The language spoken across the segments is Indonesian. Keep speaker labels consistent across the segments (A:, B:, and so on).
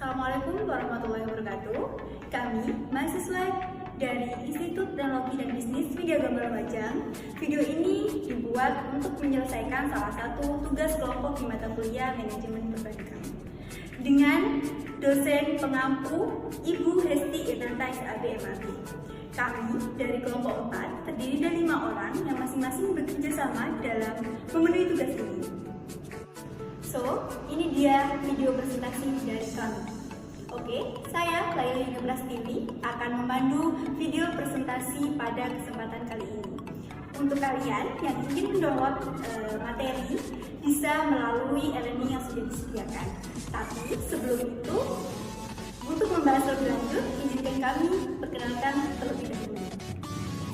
A: Assalamualaikum warahmatullahi wabarakatuh. Kami, mahasiswa dari Institut Teknologi dan Bisnis Widya Gambara Bajang. Video ini dibuat untuk menyelesaikan salah satu tugas kelompok di mata kuliah Manajemen Perbankan dengan dosen pengampu Ibu Hesti Irnanta SAB MAB. Kami dari kelompok 4 terdiri dari 5 orang yang masing-masing bekerja sama dalam memenuhi tugas ini. So, ini dia video presentasi dari kami. Oke, saya Laila Yuni Prastiwi akan memandu video presentasi pada kesempatan kali ini. Untuk kalian yang ingin mendownload materi bisa melalui e-learning yang sudah disediakan. Tapi sebelum itu, untuk membahas lebih lanjut, izinkan kami perkenalkan terlebih dahulu.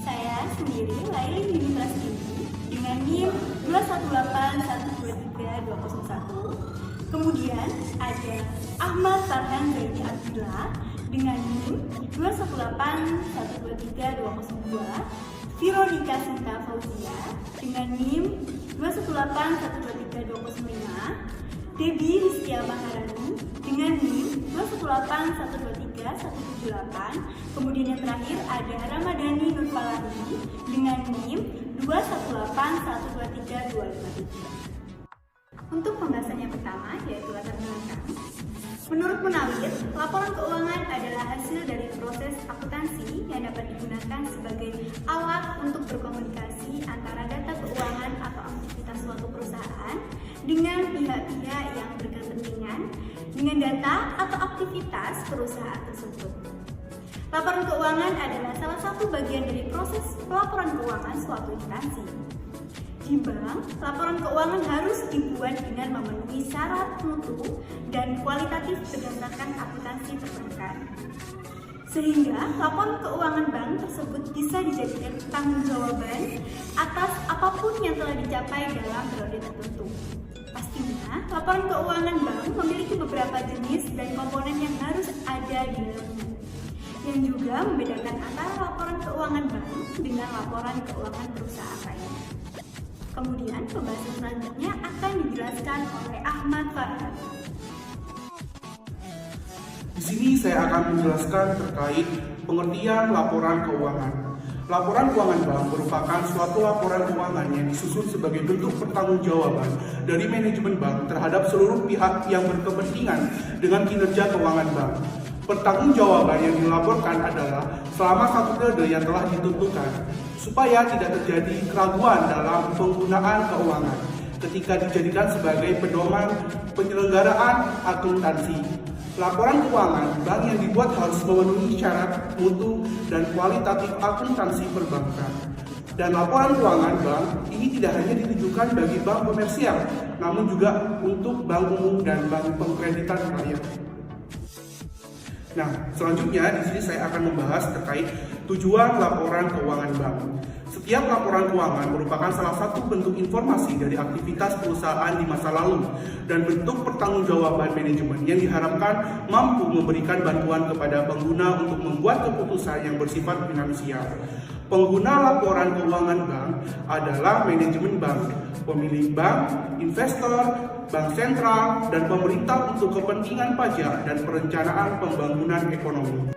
A: Saya sendiri Laila Yuni Prastiwi dengan NIM 218123201. Kemudian ada Ahmad Farhan Zaini Abdullah dengan NIM 218123202, Veronica Sinta Fauzia dengan NIM 218123205, Debbie Rizkia Maharani dengan NIM 218123178. Kemudian yang terakhir ada Ramadhani Nurfalahi dengan NIM 218123253. Untuk pembahasan yang pertama, yaitu latar belakang. Menurut Munawir, laporan keuangan adalah hasil dari proses akuntansi yang dapat digunakan sebagai alat untuk berkomunikasi antara data keuangan atau aktivitas suatu perusahaan dengan pihak-pihak yang berkepentingan dengan data atau aktivitas perusahaan tersebut. Laporan keuangan adalah salah satu bagian dari proses pelaporan keuangan suatu instansi. Di bank, laporan keuangan harus dibuat dengan memenuhi syarat mutu dan kualitatif berdasarkan akuntansi perbankan. Sehingga laporan keuangan bank tersebut bisa dijadikan pertanggungjawaban atas apapun yang telah dicapai dalam periode tertentu. Pastinya, laporan keuangan bank memiliki beberapa jenis dan komponen yang harus ada di dalamnya, yang juga membedakan antara laporan keuangan bank dengan laporan keuangan perusahaan lainnya. Kemudian pembahasan selanjutnya akan dijelaskan oleh Ahmad Farhan.
B: Di sini saya akan menjelaskan terkait pengertian laporan keuangan. Laporan keuangan bank merupakan suatu laporan keuangan yang disusun sebagai bentuk pertanggungjawaban dari manajemen bank terhadap seluruh pihak yang berkepentingan dengan kinerja keuangan bank. Pertanggungjawaban yang dilaporkan adalah selama satu periode yang telah ditentukan, supaya tidak terjadi keraguan dalam penggunaan keuangan ketika dijadikan sebagai pedoman penyelenggaraan akuntansi. Laporan keuangan bank yang dibuat harus memenuhi syarat mutu dan kualitatif akuntansi perbankan. Dan laporan keuangan bank ini tidak hanya ditujukan bagi bank komersial, namun juga untuk bank umum dan bank pengkreditan rakyat. Nah, selanjutnya di sini saya akan membahas terkait tujuan laporan keuangan bank. Setiap laporan keuangan merupakan salah satu bentuk informasi dari aktivitas perusahaan di masa lalu dan bentuk pertanggungjawaban manajemen yang diharapkan mampu memberikan bantuan kepada pengguna untuk membuat keputusan yang bersifat finansial. Pengguna laporan keuangan bank adalah manajemen bank, pemilik bank, investor, bank sentral, dan pemerintah untuk kepentingan pajak dan perencanaan pembangunan ekonomi.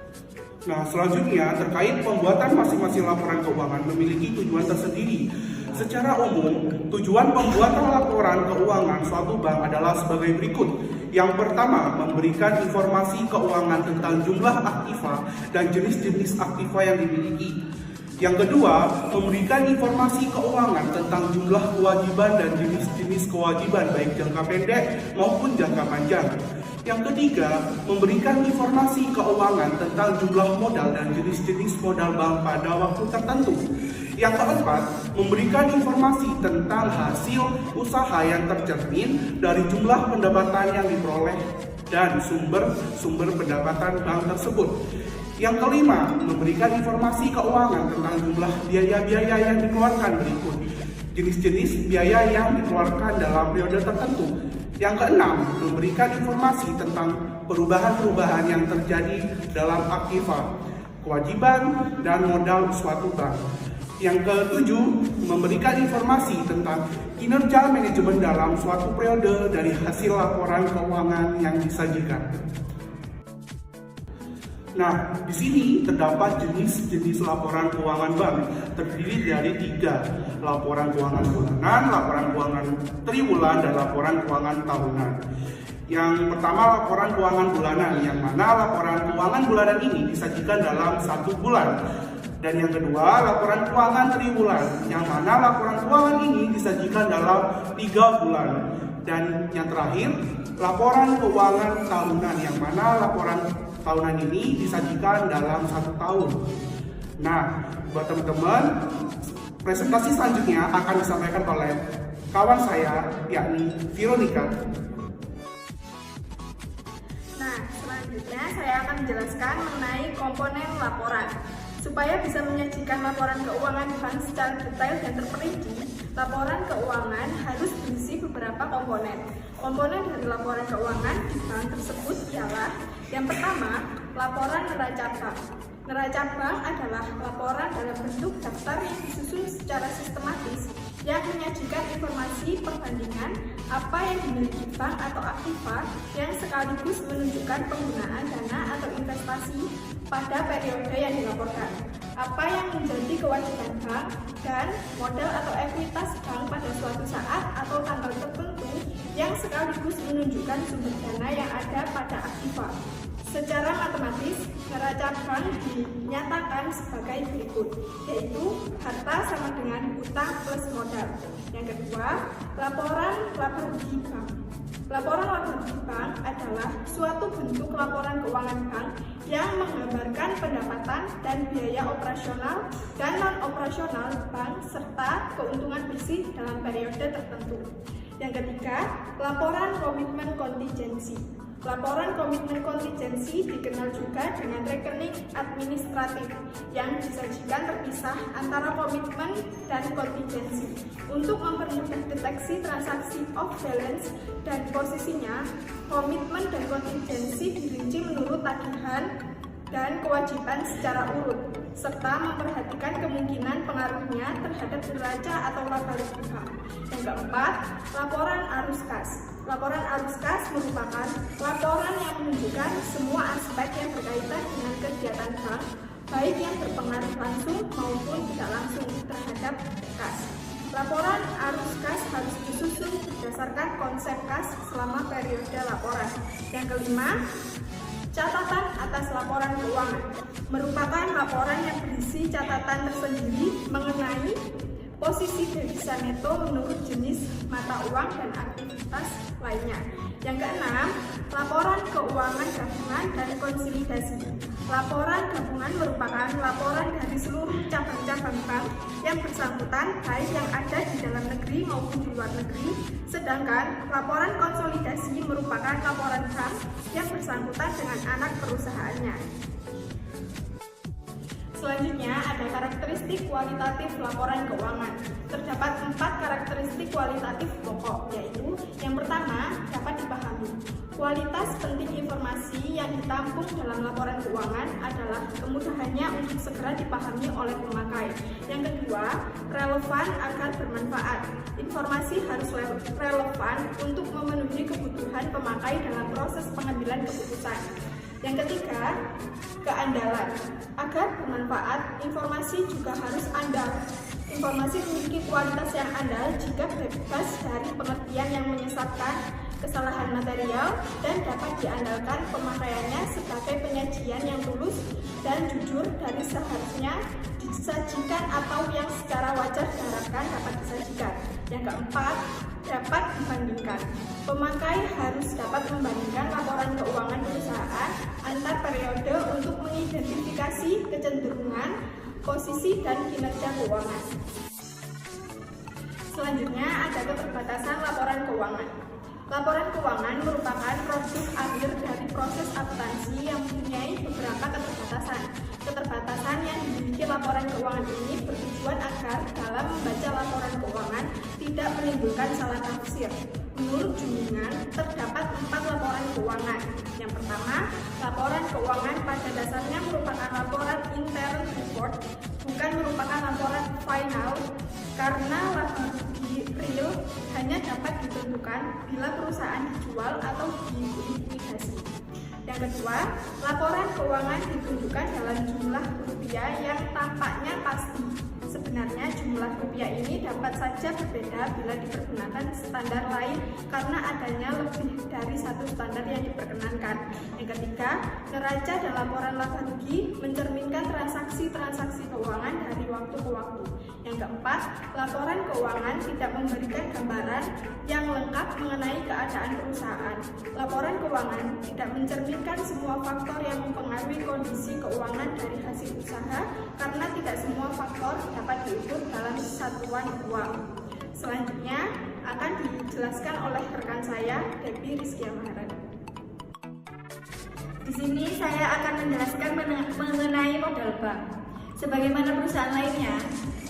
B: Nah, selanjutnya terkait pembuatan masing-masing laporan keuangan memiliki tujuan tersendiri. Secara umum, tujuan pembuatan laporan keuangan suatu bank adalah sebagai berikut. Yang pertama, memberikan informasi keuangan tentang jumlah aktiva dan jenis-jenis aktiva yang dimiliki. Yang kedua, memberikan informasi keuangan tentang jumlah kewajiban dan jenis-jenis kewajiban baik jangka pendek maupun jangka panjang. Yang ketiga, memberikan informasi keuangan tentang jumlah modal dan jenis-jenis modal bank pada waktu tertentu. Yang keempat, memberikan informasi tentang hasil usaha yang tercermin dari jumlah pendapatan yang diperoleh dan sumber pendapatan bank tersebut. Yang kelima, memberikan informasi keuangan tentang jumlah biaya-biaya yang dikeluarkan berikut. Jenis-jenis biaya yang dikeluarkan dalam periode tertentu. Yang keenam, memberikan informasi tentang perubahan-perubahan yang terjadi dalam aktiva, kewajiban, dan modal suatu bank. Yang ketujuh, memberikan informasi tentang kinerja manajemen dalam suatu periode dari hasil laporan keuangan yang disajikan. Nah, di sini terdapat jenis-jenis laporan keuangan bank terdiri dari 3, laporan keuangan bulanan, laporan keuangan triwulan, dan laporan keuangan tahunan. Yang pertama, laporan keuangan bulanan, yang mana laporan keuangan bulanan ini disajikan dalam 1 bulan. Dan yang kedua, laporan keuangan triwulan, yang mana laporan keuangan ini disajikan dalam 3 bulan. Dan yang terakhir, laporan keuangan tahunan, yang mana laporan tahunan ini disajikan dalam 1 tahun. Nah, buat teman-teman, presentasi selanjutnya akan disampaikan oleh kawan saya, yakni Veronica.
A: Nah, selanjutnya saya akan menjelaskan mengenai komponen laporan. Supaya bisa menyajikan laporan keuangan bank secara detail dan terperinci, laporan keuangan harus berisi beberapa komponen. Komponen dari laporan keuangan di bank tersebut ialah yang pertama, laporan neraca bank. Neraca bank adalah laporan dalam bentuk daftar yang disusun secara sistematis yang menyajikan informasi perbandingan apa yang dimiliki bank atau aktiva yang sekaligus menunjukkan penggunaan dana atau investasi pada periode yang dilaporkan, apa yang menjadi kewajiban bank, dan modal atau ekuitas bank pada suatu saat atau tanggal tertentu yang sekaligus menunjukkan sumber dana yang ada pada aktiva. Secara matematis, neraca bank dinyatakan sebagai berikut, yaitu harta sama dengan utang plus modal. Yang kedua, laporan laba rugi bank. Laporan laba rugi bank adalah suatu bentuk laporan keuangan bank yang menggambarkan pendapatan dan biaya operasional dan non-operasional bank serta keuntungan bersih dalam periode tertentu. Yang ketiga, laporan komitmen kontingensi. Laporan komitmen kontingensi dikenal juga dengan rekening administratif yang disajikan terpisah antara komitmen dan kontingensi untuk mempermudah deteksi transaksi off balance dan posisinya. Komitmen dan kontingensi dirinci menurut tagihan dan kewajiban secara urut serta memperhatikan kemungkinan pengaruhnya terhadap neraca atau laba rugi bank. Yang keempat, laporan arus kas. Laporan arus kas merupakan laporan yang menunjukkan semua aspek yang berkaitan dengan kegiatan bank, baik yang berpengaruh langsung maupun tidak langsung terhadap kas. Laporan arus kas harus disusun berdasarkan konsep kas selama periode laporan. Yang kelima, catatan atas laporan keuangan merupakan laporan yang berisi catatan tersendiri mengenai posisi devisa neto menurut jenis mata uang dan aktivitas lainnya. Yang keenam, laporan keuangan gabungan dan konsolidasi. Laporan gabungan merupakan laporan dari seluruh cabang-cabang bank yang bersangkutan, baik yang ada di dalam negeri maupun di luar negeri. Sedangkan laporan konsolidasi merupakan laporan bank yang bersangkutan dengan anak perusahaannya. Selanjutnya ada karakteristik kualitatif laporan keuangan. Terdapat 4 karakteristik kualitatif pokok, yaitu yang pertama, dapat dipahami. Kualitas penting informasi yang ditampung dalam laporan keuangan adalah kemudahannya untuk segera dipahami oleh pemakai. Yang kedua, relevan agar bermanfaat. Informasi harus relevan untuk memenuhi kebutuhan pemakai dalam proses pengambilan keputusan. Yang ketiga, keandalan. Agar bermanfaat, informasi juga harus andal. Informasi memiliki kualitas yang andal jika bebas dari pengertian yang menyesatkan, kesalahan material, dan dapat diandalkan pemakaiannya sebagai penyajian yang tulus dan jujur dari seharusnya disajikan atau yang secara wajar diharapkan dapat disajikan. Yang keempat, dapat dibandingkan. Pemakai harus dapat membandingkan laporan keuangan perusahaan antar periode untuk mengidentifikasi kecenderungan, posisi, dan kinerja keuangan. Selanjutnya ada keterbatasan laporan keuangan. Laporan keuangan merupakan produk akhir dari proses akuntansi yang mempunyai beberapa keterbatasan. Keterbatasan yang dimiliki laporan keuangan ini bertujuan agar dalam membaca laporan keuangan tidak menimbulkan salah tafsir. Menurut Jumingan, terdapat 4 laporan keuangan. Yang pertama, laporan keuangan pada dasarnya merupakan laporan interim report, bukan merupakan laporan final, karena laba rugi real hanya dapat ditentukan bila perusahaan dijual atau dilikuidasi. Yang Yang kedua, laporan keuangan ditunjukkan dalam jumlah rupiah yang tampaknya pasti. Sebenarnya jumlah rupiah ini dapat saja berbeda bila dipergunakan standar lain karena adanya lebih dari satu standar yang diperkenankan. Yang ketiga, neraca dan laporan laba rugi mencerminkan transaksi-transaksi keuangan dari waktu ke waktu. Yang keempat, laporan keuangan tidak memberikan gambaran yang lengkap mengenai keadaan perusahaan. Laporan keuangan tidak mencerminkan semua faktor yang mempengaruhi kondisi keuangan dari hasil usaha karena tidak semua faktor dapat diukur dalam satuan uang. Selanjutnya akan dijelaskan oleh rekan saya, Debbie Rizkia Maharani. Di sini saya akan menjelaskan mengenai modal bank. Sebagaimana perusahaan lainnya,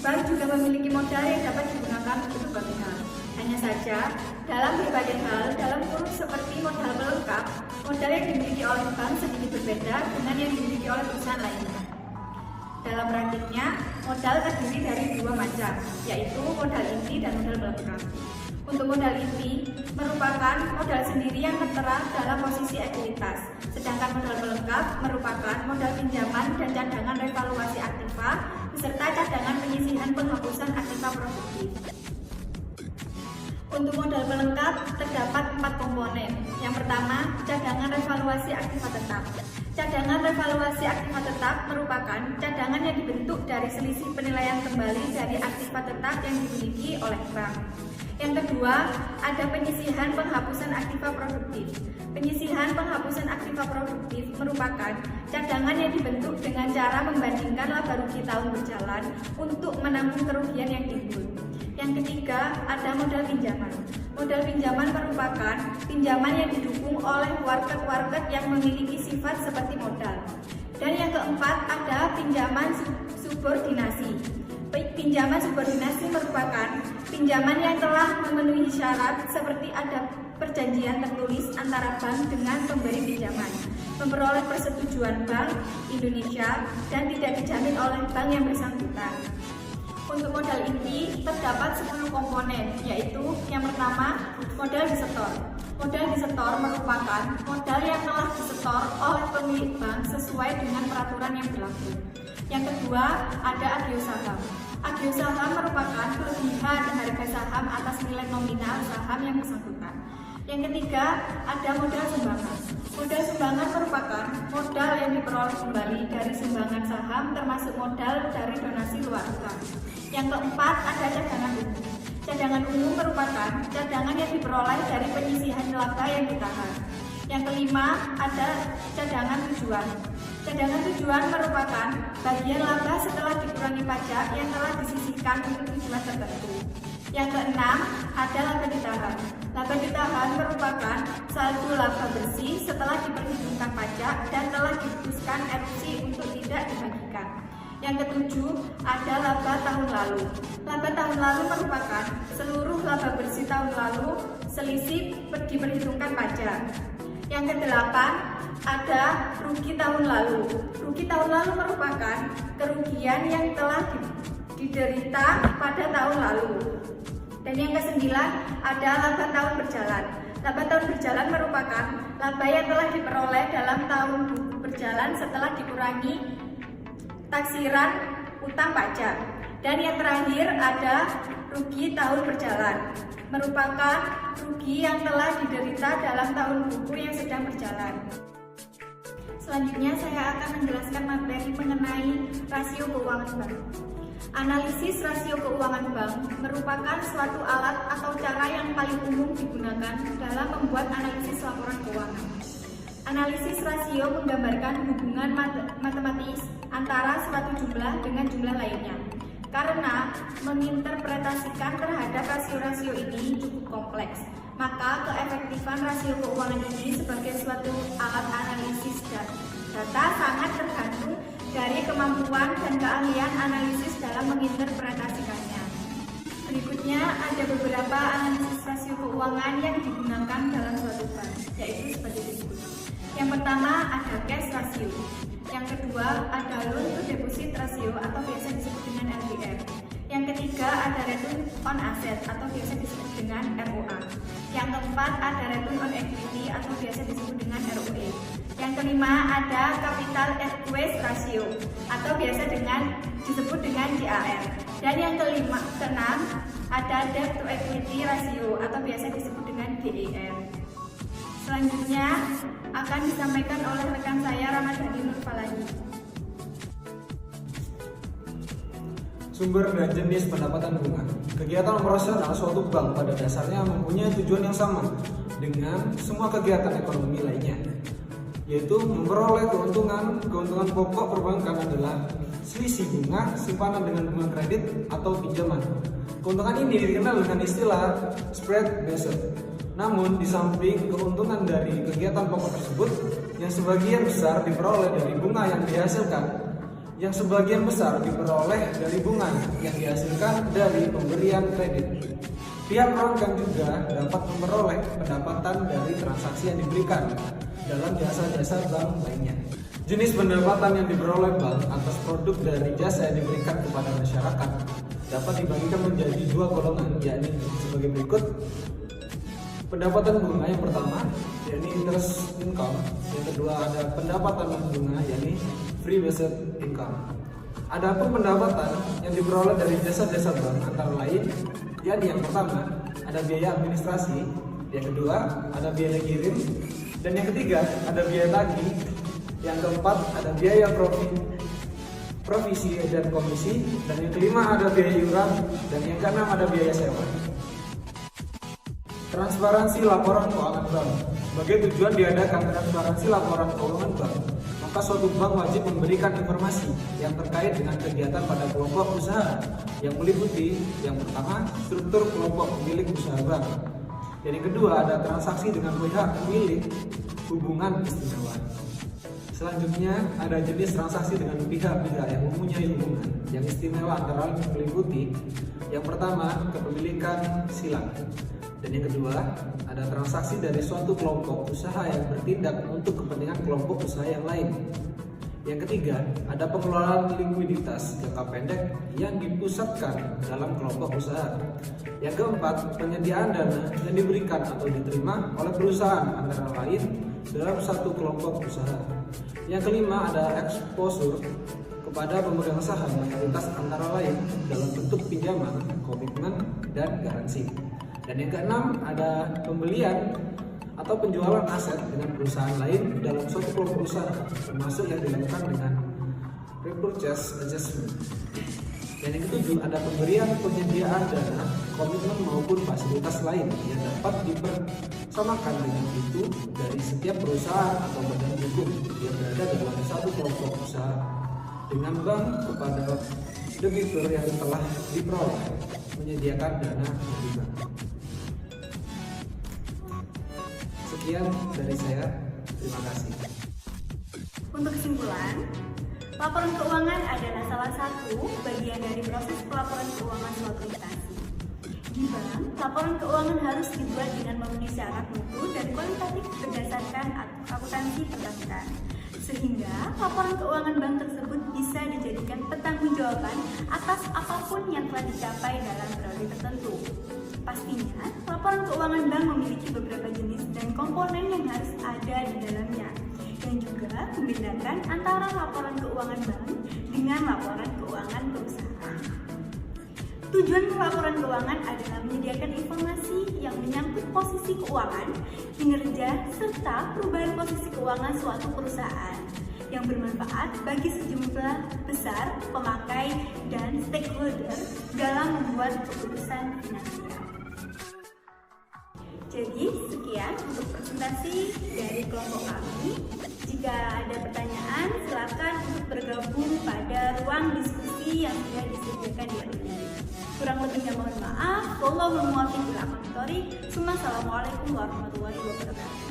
A: bank juga memiliki modal yang dapat digunakan untuk berbagai hal. Hanya saja, dalam berbagai hal, dalam kurung seperti modal pelengkap, modal yang dimiliki oleh bank sedikit berbeda dengan yang dimiliki oleh perusahaan lainnya. Dalam praktiknya, modal terdiri dari dua macam, yaitu modal inti dan modal pelengkap. Untuk modal inti merupakan modal sendiri yang tertera dalam posisi ekuitas, sedangkan modal pelengkap merupakan modal pinjaman dan cadangan revaluasi aktiva beserta cadangan penyisihan penghapusan aktiva produktif. Untuk modal pelengkap terdapat 4 komponen. Yang pertama, cadangan revaluasi aktiva tetap. Cadangan revaluasi aktiva tetap merupakan cadangan yang dibentuk dari selisih penilaian kembali dari aktiva tetap yang dimiliki oleh bank. Yang kedua, ada penyisihan penghapusan aktiva produktif. Penyisihan penghapusan aktiva produktif merupakan cadangan yang dibentuk dengan cara membandingkan laba rugi tahun berjalan untuk menanggung kerugian yang timbul. Yang ketiga, ada modal pinjaman. Modal pinjaman merupakan pinjaman yang didukung oleh warket-warket yang memiliki sifat seperti modal. Dan yang keempat, ada pinjaman subordinasi. Pinjaman subordinasi merupakan pinjaman yang telah memenuhi syarat seperti ada perjanjian tertulis antara bank dengan pemberi pinjaman, memperoleh persetujuan Bank Indonesia, dan tidak dijamin oleh bank yang bersangkutan. Untuk modal inti terdapat 10 komponen, yaitu yang pertama, modal disetor. Modal disetor merupakan modal yang telah disetor oleh pemilik bank sesuai dengan peraturan yang berlaku. Yang kedua, ada agio saham. Agio saham merupakan kelebihan harga saham atas nilai nominal saham yang bersangkutan. Yang ketiga, ada modal sumbangan. Modal sumbangan merupakan modal yang diperoleh kembali dari sumbangan saham termasuk modal dari donasi luar bank. Yang keempat, ada cadangan umum. Cadangan umum merupakan cadangan yang diperoleh dari penyisihan laba yang ditahan. Yang kelima, ada cadangan tujuan. Cadangan tujuan merupakan bagian laba setelah dikurangi pajak yang telah disisihkan untuk tujuan tertentu. Yang keenam, ada laba ditahan. Laba ditahan merupakan saldo laba bersih setelah diperhitungkan pajak dan telah diputuskan RUC untuk tidak dibagikan. Yang ketujuh, ada laba tahun lalu. Laba tahun lalu merupakan seluruh laba bersih tahun lalu selisih diperhitungkan pajak. Yang kedelapan, ada rugi tahun lalu. Rugi tahun lalu merupakan kerugian yang telah diderita pada tahun lalu. Dan yang kesembilan, ada laba tahun berjalan. Laba tahun berjalan merupakan laba yang telah diperoleh dalam tahun berjalan setelah dikurangi taksiran utang pajak. Dan yang terakhir ada rugi tahun berjalan, merupakan rugi yang telah diderita dalam tahun buku yang sedang berjalan. Selanjutnya saya akan menjelaskan materi mengenai rasio keuangan bank. Analisis rasio keuangan bank merupakan suatu alat atau cara yang paling umum digunakan dalam membuat analisis laporan keuangan. Analisis rasio menggambarkan hubungan matematis antara suatu jumlah dengan jumlah lainnya. Karena menginterpretasikan terhadap rasio-rasio ini cukup kompleks, maka keefektifan rasio keuangan ini sebagai suatu alat analisis data sangat tergantung dari kemampuan dan keahlian analisis dalam menginterpretasikannya. Berikutnya ada beberapa analisis rasio keuangan yang digunakan dalam suatu bank, yaitu sebagai berikut. Yang pertama ada cash ratio. Yang kedua ada loan to deposit ratio atau biasa disebut dengan LDR. Yang ketiga ada return on asset atau biasa disebut dengan ROA. Yang keempat ada return on equity atau biasa disebut dengan ROE. Yang kelima ada capital adequacy ratio atau biasa disebut dengan CAR. Dan yang keenam ada debt to equity ratio atau biasa disebut dengan DER. Selanjutnya akan disampaikan oleh rekan saya Ramadhani Nurfalani.
C: Sumber dan jenis pendapatan bunga. Kegiatan operasional suatu bank pada dasarnya mempunyai tujuan yang sama dengan semua kegiatan ekonomi lainnya, yaitu memperoleh keuntungan. Keuntungan pokok perbankan adalah selisih bunga simpanan dengan bunga kredit atau pinjaman. Keuntungan ini dikenal dengan istilah spread method. Namun, di samping keuntungan dari kegiatan pokok tersebut, yang sebagian besar diperoleh dari bunga yang dihasilkan, yang sebagian besar diperoleh dari bunga yang dihasilkan dari pemberian kredit. Pihak perbankan juga dapat memperoleh pendapatan dari transaksi yang diberikan dalam jasa-jasa bank lainnya. Jenis pendapatan yang diperoleh bank atas produk dari jasa yang diberikan kepada masyarakat dapat dibagikan menjadi dua golongan, yakni sebagai berikut. Pendapatan bunga yang pertama, yakni interest income. Yang kedua ada pendapatan bunga, yakni free based income. Adapun pendapatan yang diperoleh dari jasa-jasa bank antara lain, yakni yang pertama ada biaya administrasi, yang kedua ada biaya kirim, dan yang ketiga ada biaya tagih, yang keempat ada biaya provisi dan komisi, dan yang kelima ada biaya iuran, dan yang keenam ada biaya sewa. Transparansi laporan keuangan bank. Sebagai tujuan diadakan transparansi laporan keuangan bank, maka suatu bank wajib memberikan informasi yang terkait dengan kegiatan pada kelompok usaha yang meliputi yang pertama struktur kelompok pemilik usaha bank, dan yang kedua ada transaksi dengan pihak pemilik hubungan istimewa. Selanjutnya ada jenis transaksi dengan pihak-pihak yang mempunyai hubungan yang istimewa antara lain meliputi yang pertama kepemilikan silang, dan yang kedua ada transaksi dari suatu kelompok usaha yang bertindak untuk kepentingan kelompok usaha yang lain. Yang ketiga ada pengelolaan likuiditas jangka pendek yang dipusatkan dalam kelompok usaha. Yang keempat penyediaan dana yang diberikan atau diterima oleh perusahaan antara lain dalam satu kelompok usaha. Yang kelima ada exposure kepada pemegang saham mayoritas antara lain dalam bentuk pinjaman, komitmen, dan garansi. Dan yang keenam ada pembelian atau penjualan aset dengan perusahaan lain dalam suatu kelompok usaha, termasuk yang dilakukan dengan repurchase adjustment. Dan yang ketujuh ada pemberian penyediaan dana, komitmen maupun fasilitas lain yang dapat dipersamakan dengan itu dari setiap perusahaan atau badan hukum yang berada dalam satu kelompok usaha dengan bank kepada debitur yang telah diperoleh menyediakan dana dari bank. Sekian dari saya, terima kasih.
A: Untuk kesimpulan, laporan keuangan adalah salah satu bagian dari proses pelaporan keuangan suatu instansi. Di bank, laporan keuangan harus dibuat dengan memenuhi syarat mutu dan kualitatif berdasarkan akuntansi perbankan, sehingga laporan keuangan bank tersebut bisa dijadikan pertanggungjawaban atas apapun yang telah dicapai dalam periode tertentu. Pastinya, laporan keuangan bank memiliki beberapa jenis dan komponen yang harus ada di dalamnya, yang juga membedakan antara laporan keuangan bank dengan laporan keuangan perusahaan. Tujuan laporan keuangan adalah menyediakan informasi yang menyangkut posisi keuangan, kinerja, serta perubahan posisi keuangan suatu perusahaan yang bermanfaat bagi sejumlah besar pemakai dan stakeholder dalam membuat keputusan finansial. Jadi sekian untuk presentasi dari kelompok kami. Jika ada pertanyaan, silakan untuk bergabung pada ruang diskusi yang sudah disediakan di alumni. Kurang lebihnya mohon maaf. Wallahul muwaffiq ila aqwamit thoriq. Assalamualaikum warahmatullahi wabarakatuh.